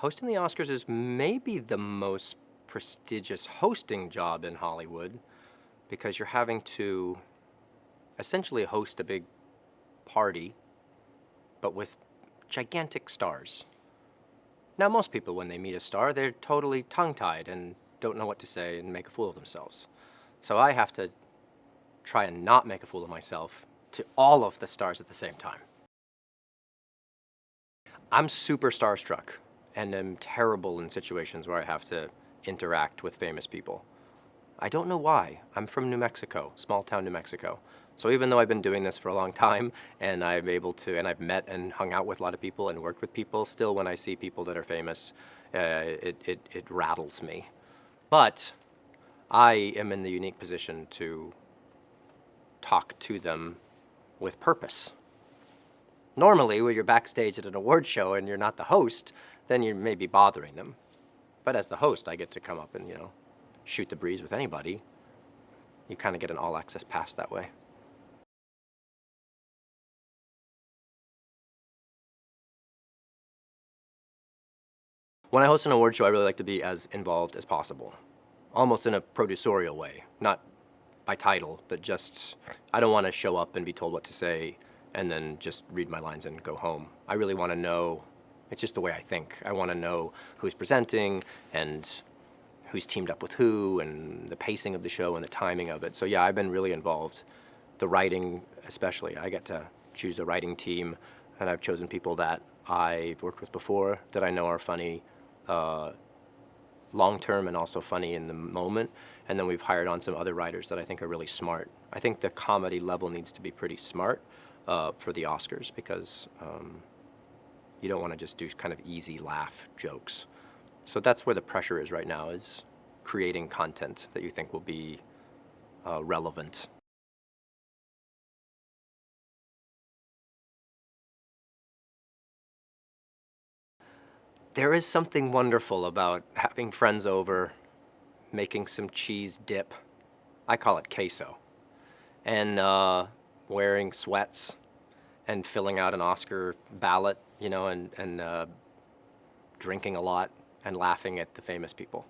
Hosting the Oscars is maybe the most prestigious hosting job in Hollywood because you're having to essentially host a big party, but with gigantic stars. Now, most people, when they meet a star, they're totally tongue-tied and don't know what to say and make a fool of themselves. So I have to try and not make a fool of myself to all of the stars at the same time. I'm super starstruck and am terrible in situations where I have to interact with famous people. I don't know why. I'm from New Mexico, small town New Mexico. So even though I've been doing this for a long time and I've met and hung out with a lot of people and worked with people, still when I see people that are famous, it rattles me. But I am in the unique position to talk to them with purpose. Normally, when you're backstage at an award show and you're not the host, then you may be bothering them. But as the host, I get to come up and, shoot the breeze with anybody. You kind of get an all-access pass that way. When I host an award show, I really like to be as involved as possible, almost in a producerial way, not by title, but just, I don't want to show up and be told what to say and then just read my lines and go home. I really want to know, it's just the way I think. I want to know who's presenting and who's teamed up with who and the pacing of the show and the timing of it. So yeah, I've been really involved. The writing especially, I get to choose a writing team, and I've chosen people that I've worked with before that I know are funny long-term and also funny in the moment. And then we've hired on some other writers that I think are really smart. I think the comedy level needs to be pretty smart for the Oscars because you don't want to just do kind of easy laugh jokes. So that's where the pressure is right now, is creating content that you think will be relevant. There is something wonderful about having friends over, making some cheese dip. I call it queso. And wearing sweats and filling out an Oscar ballot, and drinking a lot and laughing at the famous people.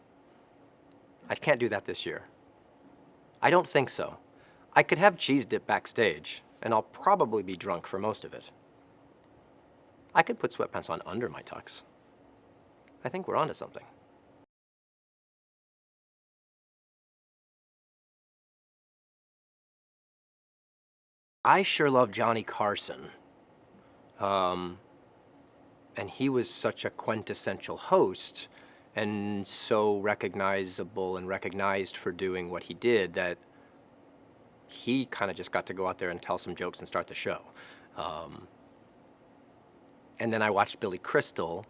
I can't do that this year. I don't think so. I could have cheese dip backstage, and I'll probably be drunk for most of it. I could put sweatpants on under my tux. I think we're onto something. I sure love Johnny Carson. And he was such a quintessential host and so recognizable and recognized for doing what he did that he kind of just got to go out there and tell some jokes and start the show. And then I watched Billy Crystal,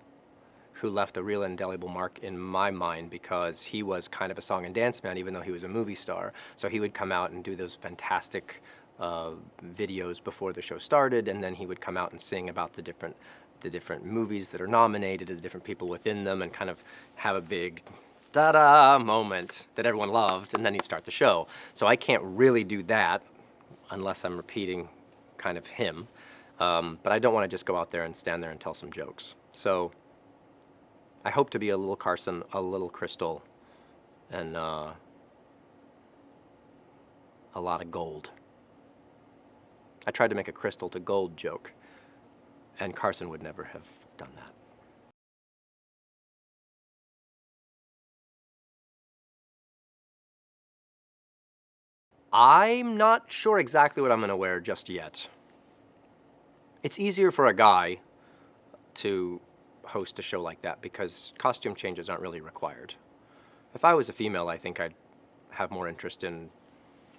who left a real indelible mark in my mind because he was kind of a song and dance man, even though he was a movie star. So he would come out and do those fantastic videos before the show started, and then he would come out and sing about the different movies that are nominated, the different people within them, and kind of have a big da-da moment that everyone loved, and then he'd start the show. So I can't really do that unless I'm repeating kind of him. But I don't want to just go out there and stand there and tell some jokes. So I hope to be a little Carson, a little Crystal, and a lot of gold. I tried to make a crystal to gold joke, and Carson would never have done that. I'm not sure exactly what I'm going to wear just yet. It's easier for a guy to host a show like that because costume changes aren't really required. If I was a female, I think I'd have more interest in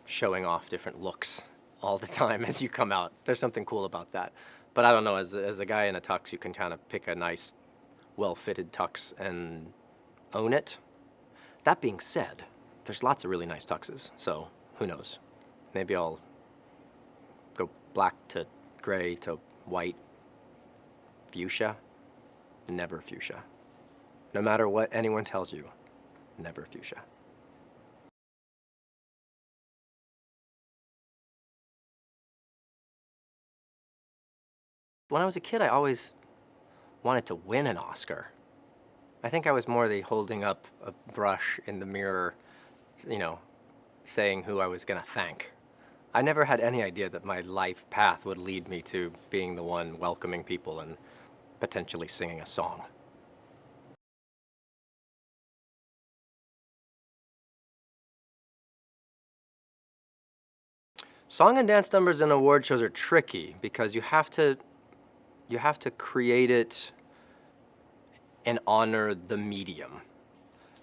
showing off different looks all the time as you come out. There's something cool about that. But I don't know, as a guy in a tux, you can kind of pick a nice, well-fitted tux and own it. That being said, there's lots of really nice tuxes, so who knows? Maybe I'll go black to gray to white, fuchsia, never fuchsia. No matter what anyone tells you, never fuchsia. When I was a kid, I always wanted to win an Oscar. I think I was more the holding up a brush in the mirror, you know, saying who I was going to thank. I never had any idea that my life path would lead me to being the one welcoming people and potentially singing a song. Song and dance numbers in award shows are tricky because you have to create it and honor the medium.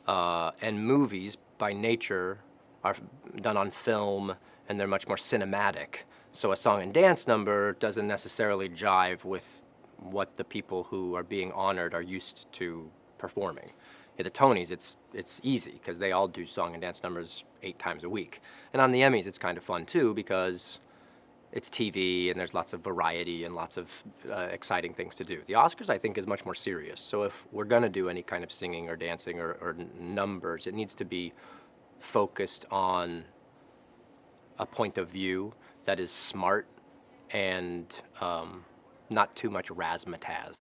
And movies, by nature, are done on film and they're much more cinematic. So a song and dance number doesn't necessarily jive with what the people who are being honored are used to performing. At the Tonys, it's easy because they all do song and dance numbers 8 times a week. And on the Emmys, it's kind of fun too because it's TV and there's lots of variety and lots of exciting things to do. The Oscars, I think, is much more serious. So if we're going to do any kind of singing or dancing or numbers, it needs to be focused on a point of view that is smart and not too much razzmatazz.